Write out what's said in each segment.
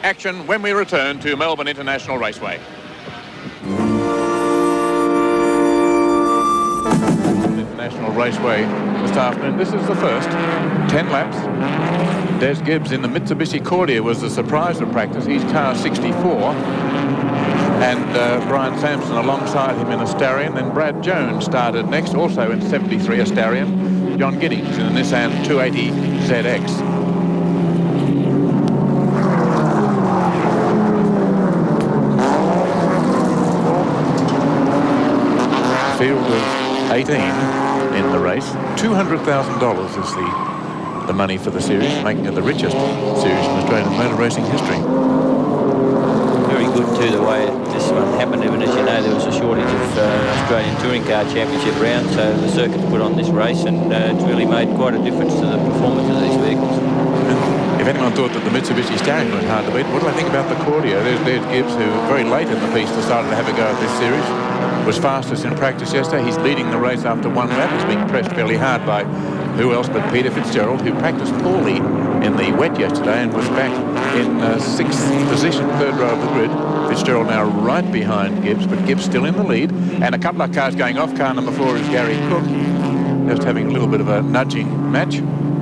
action when we return to Melbourne International Raceway. International Raceway this afternoon. This is the first 10 laps. Des Gibbs in the Mitsubishi Cordia was the surprise of practice. He's car 64. And Brian Sampson alongside him in a Starion. Then Brad Jones started next, also in 73 a Starion. John Giddings in a Nissan 280 ZX. Field of 18 in the race. $200,000 is the money for the series, making it the richest series in Australian motor racing history. Very good too, the way this one happened. Even as you know, there was a shortage of Australian Touring Car Championship rounds, so the circuit put on this race, and it's really made quite a difference to the performance of these vehicles. If anyone thought that the Mitsubishi Starion was hard to beat, what do I think about the Cordia? There's Des Gibbs, who very late in the piece decided to have a go at this series. Was fastest in practice yesterday. He's leading the race after one lap. He's being pressed fairly hard by who else but Peter Fitzgerald, who practiced poorly in the wet yesterday and was back in sixth position, third row of the grid. Fitzgerald now right behind Gibbs, but Gibbs still in the lead. And a couple of cars going off. Car number 4 is Gary Cook, just having a little bit of a nudging match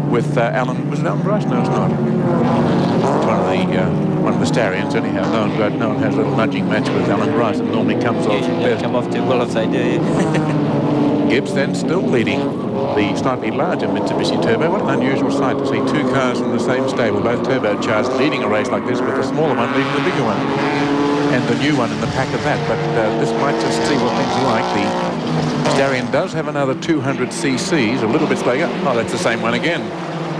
with Alan. Was it Alan Bryce? No, it's not. It's one of the Starions anyhow. No one has a little nudging match with Alan Bryce, and normally comes off. They come off too well if they do. Gibbs then still leading the slightly larger Mitsubishi Turbo. What an unusual sight to see two cars in the same stable, both turbocharged, leading a race like this, with the smaller one leading the bigger one, and the new one in the pack of that. But this might just see what things are like. The Starion does have another 200 cc's, a little bit slower. Oh, that's the same one again.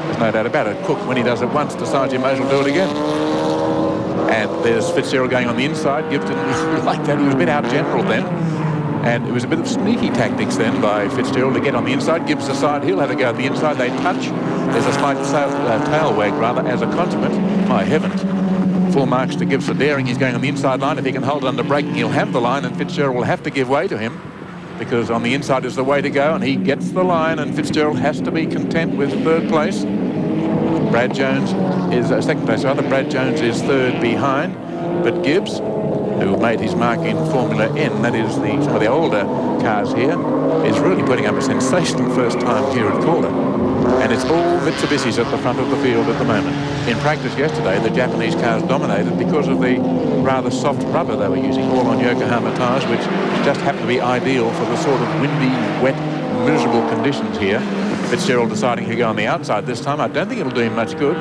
There's no doubt about it. Cook, when he does it once, decides he may as well do it again. And there's Fitzgerald going on the inside. Gibbs didn't like that. He was a bit out general then. And it was a bit of sneaky tactics then by Fitzgerald to get on the inside. Gibbs decide he'll have a go at the inside. They touch. There's a slight tail wag, rather, as a consequence. My heavens. Full marks to Gibbs for daring. He's going on the inside line. If he can hold it under braking, he'll have the line, and Fitzgerald will have to give way to him, because on the inside is the way to go, and he gets the line, and Fitzgerald has to be content with third place. Brad Jones is second place, rather. Brad Jones is third behind, but Gibbs, who made his mark in Formula N, that is some of the older cars here, is really putting up a sensational first time here at Calder. And it's all Mitsubishis at the front of the field at the moment. In practice yesterday, the Japanese cars dominated because of the rather soft rubber they were using, all on Yokohama tyres, which just happened to be ideal for the sort of windy, wet, miserable conditions here. Fitzgerald deciding to go on the outside this time. I don't think it'll do him much good.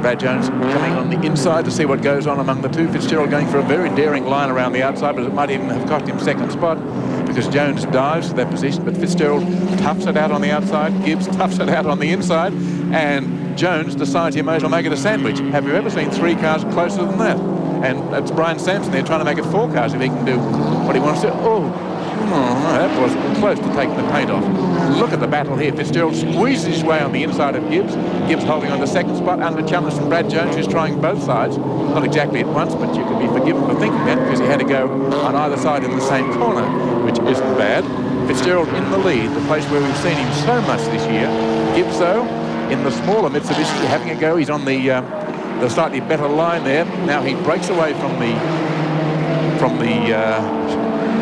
Brad Jones coming on the inside to see what goes on among the two. Fitzgerald going for a very daring line around the outside, but it might even have cost him second spot, because Jones dives to that position, but Fitzgerald toughs it out on the outside. Gibbs toughs it out on the inside, and Jones decides he may as well make it a sandwich. Have you ever seen three cars closer than that? And it's Brian Sampson there trying to make it four cars if he can do what he wants to. That was close to taking the paint off. Look at the battle here. Fitzgerald squeezes his way on the inside of Gibbs. Gibbs holding on the second spot under challenge from Brad Jones, who's trying both sides. Not exactly at once, but you can be forgiven for thinking that, because he had to go on either side in the same corner, which isn't bad. Fitzgerald in the lead, the place where we've seen him so much this year. Gibbs, though, in the smaller Mitsubishi, having a go. He's on the slightly better line there. Now he breaks away from the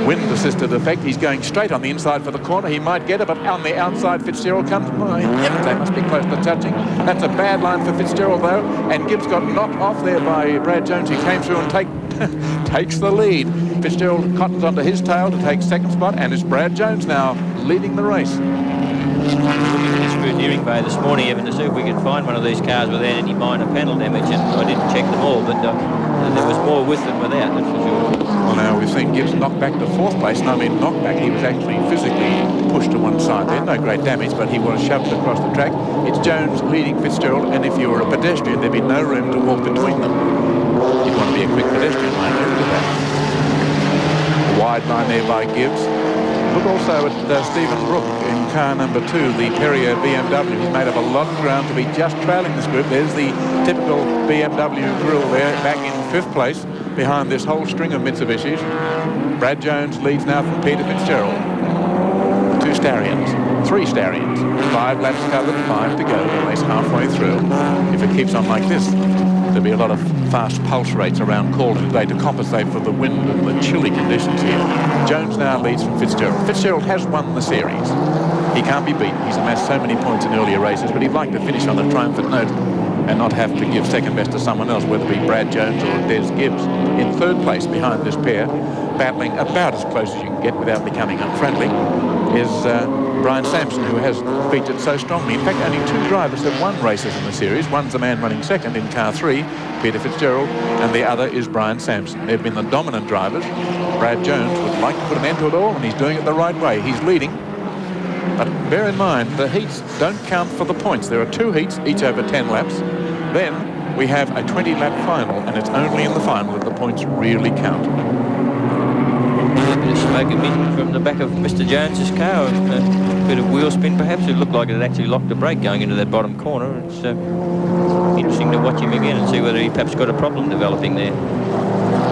wind-assisted effect. He's going straight on the inside for the corner. He might get it, but on the outside, Fitzgerald comes. My heavens, they must be close to touching. That's a bad line for Fitzgerald, though, and Gibbs got knocked off there by Brad Jones. He came through and takes the lead. Fitzgerald cottons onto his tail to take second spot, and it's Brad Jones now leading the race. Looking at the scrutineering bay this morning, Evan, to see if we could find one of these cars without any minor panel damage, and I didn't check them all, but there was more with than without, that's for sure. Well, now we've seen Gibbs knocked back to fourth place, and I mean knocked back, he was actually physically pushed to one side there. No great damage, but he was shoved across the track. It's Jones leading Fitzgerald, and if you were a pedestrian, there'd be no room to walk between them. You'd want to be a quick pedestrian line over that. A wide line there by Gibbs. Look also at Stephen Brook in car number 2, the Perrier BMW. He's made up a lot of ground to be just trailing this group. There's the typical BMW grille there, back in 5th place behind this whole string of Mitsubishis. Brad Jones leads now from Peter Fitzgerald. 2 Starions, 3 Starions, 5 laps covered, 5 to go. The race halfway through. If it keeps on like this, there'll be a lot of fast pulse rates around Calder today to compensate for the wind and the chilly conditions here. Jones now leads from Fitzgerald. Fitzgerald has won the series. He can't be beaten. He's amassed so many points in earlier races, but he'd like to finish on a triumphant note and not have to give second best to someone else, whether it be Brad Jones or Des Gibbs. In third place behind this pair, battling about as close as you can get without becoming unfriendly, is Brian Sampson, who has featured so strongly. In fact, only 2 drivers have won races in the series. One's the man running second in car 3, Peter Fitzgerald, and the other is Brian Sampson. They've been the dominant drivers. Brad Jones would like to put an end to it all, and he's doing it the right way. He's leading. But bear in mind, the heats don't count for the points. There are 2 heats, each over 10 laps. Then we have a 20-lap final, and it's only in the final that the points really count. A bit of smoke emission from the back of Mr. Jones's car. A bit of wheel spin, perhaps. It looked like it had actually locked the brake going into that bottom corner. It's interesting to watch him again and see whether he perhaps got a problem developing there.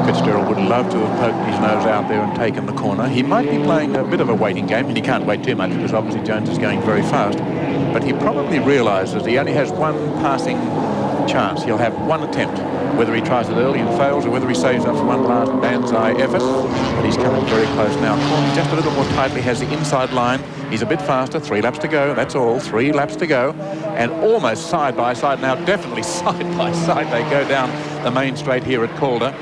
Fitzgerald would love to have poked his nose out there and taken the corner. He might be playing a bit of a waiting game, and he can't wait too much because obviously Jones is going very fast. But he probably realises he only has one passing chance. He'll have one attempt, whether he tries it early and fails or whether he saves up for one last banzai effort. But he's coming very close now. Corning just a little more tightly, has the inside line. He's a bit faster, 3 laps to go, that's all, 3 laps to go. And almost side by side, now definitely side by side, they go down the main straight here at Calder.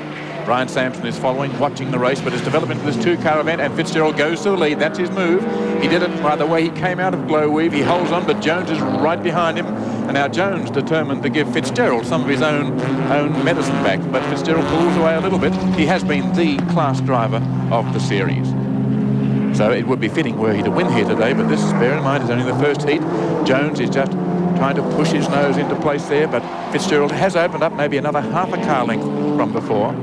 Brian Sampson is following, watching the race, but it's developed into this 2-car event, and Fitzgerald goes to the lead. That's his move. He did it by the way he came out of Glow Weave. He holds on, but Jones is right behind him. And now Jones determined to give Fitzgerald some of his own medicine back, but Fitzgerald pulls away a little bit. He has been the class driver of the series. So it would be fitting were he to win here today, but this, bear in mind, is only the first heat. Jones is just trying to push his nose into place there, but Fitzgerald has opened up maybe another half a car length from before.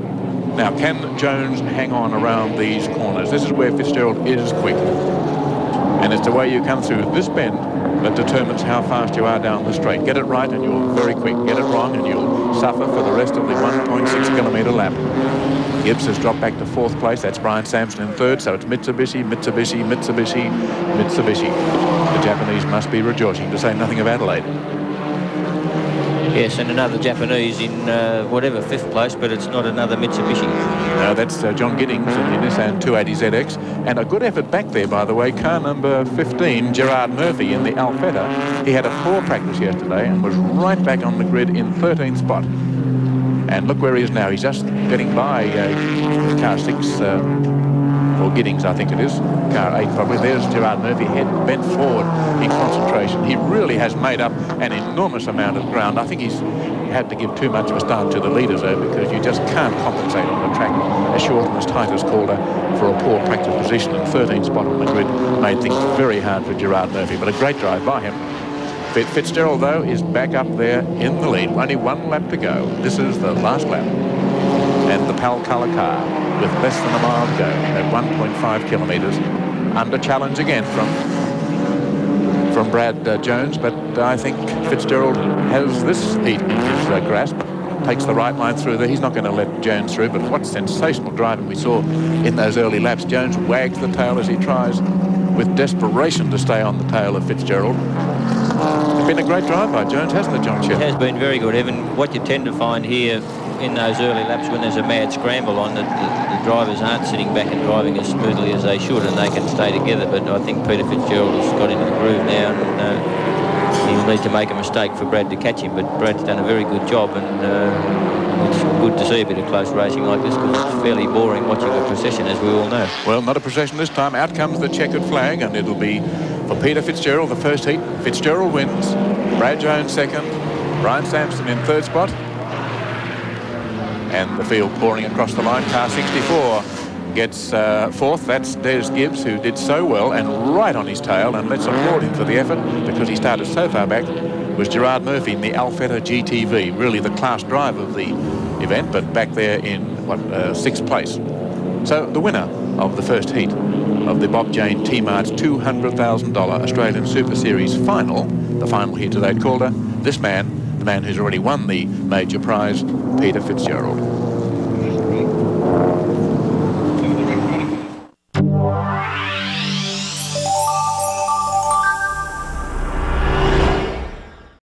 Now, can Jones hang on around these corners? This is where Fitzgerald is quick. And it's the way you come through this bend that determines how fast you are down the straight. Get it right and you're very quick. Get it wrong and you'll suffer for the rest of the 1.6 kilometre lap. Gibbs has dropped back to 4th place. That's Brian Sampson in 3rd. So it's Mitsubishi, Mitsubishi, Mitsubishi, Mitsubishi. The Japanese must be rejoicing, to say nothing of Adelaide. Yes, and another Japanese in whatever 5th place, but it's not another Mitsubishi. No, that's John Giddings in the Nissan 280ZX. And a good effort back there, by the way. Car number 15, Gerard Murphy in the Alfetta. He had a poor practice yesterday and was right back on the grid in 13th spot. And look where he is now. He's just getting by car 6, or Giddings, I think it is. Car 8 probably. There's Gerard Murphy, head bent forward in concentration. He really has made up an enormous amount of ground. I think he's had to give too much of a start to the leaders, though, because you just can't compensate on a track as short and as tight as Calder for a poor practice position. And 13th spot on the grid made things very hard for Gerard Murphy, but a great drive by him. Fitzgerald, though, is back up there in the lead. Only 1 lap to go. This is the last lap. And the Pal Colour car, with less than a mile to go at 1.5 kilometres, under challenge again from Brad Jones, but I think Fitzgerald has this heat in his grasp. Takes the right line through there. He's not going to let Jones through, but what sensational driving we saw in those early laps. Jones wags the tail as he tries with desperation to stay on the tail of Fitzgerald. It's been a great drive by Jones, hasn't it, John Sheppard? It has been very good, Evan. What you tend to find here in those early laps when there's a mad scramble on, the drivers aren't sitting back and driving as smoothly as they should, and they can stay together. But I think Peter Fitzgerald has got into the groove now, and he'll need to make a mistake for Brad to catch him. But Brad's done a very good job, and it's good to see a bit of close racing like this, because it's fairly boring watching a procession, as we all know. Well, not a procession this time. Out comes the checkered flag, and it'll be for Peter Fitzgerald, the first heat. Fitzgerald wins. Brad Jones second. Brian Sampson in 3rd spot. And the field pouring across the line. Car 64 gets 4th. That's Des Gibbs, who did so well and right on his tail, and let's applaud him for the effort because he started so far back. Was Gerard Murphy in the Alfetta GTV, really the class drive of the event, but back there in 6th place. So the winner of the first heat of the Bob Jane T-Mart's $200,000 Australian Super Series final, the final here today at Calder, this man, the man who's already won the major prize, Peter Fitzgerald.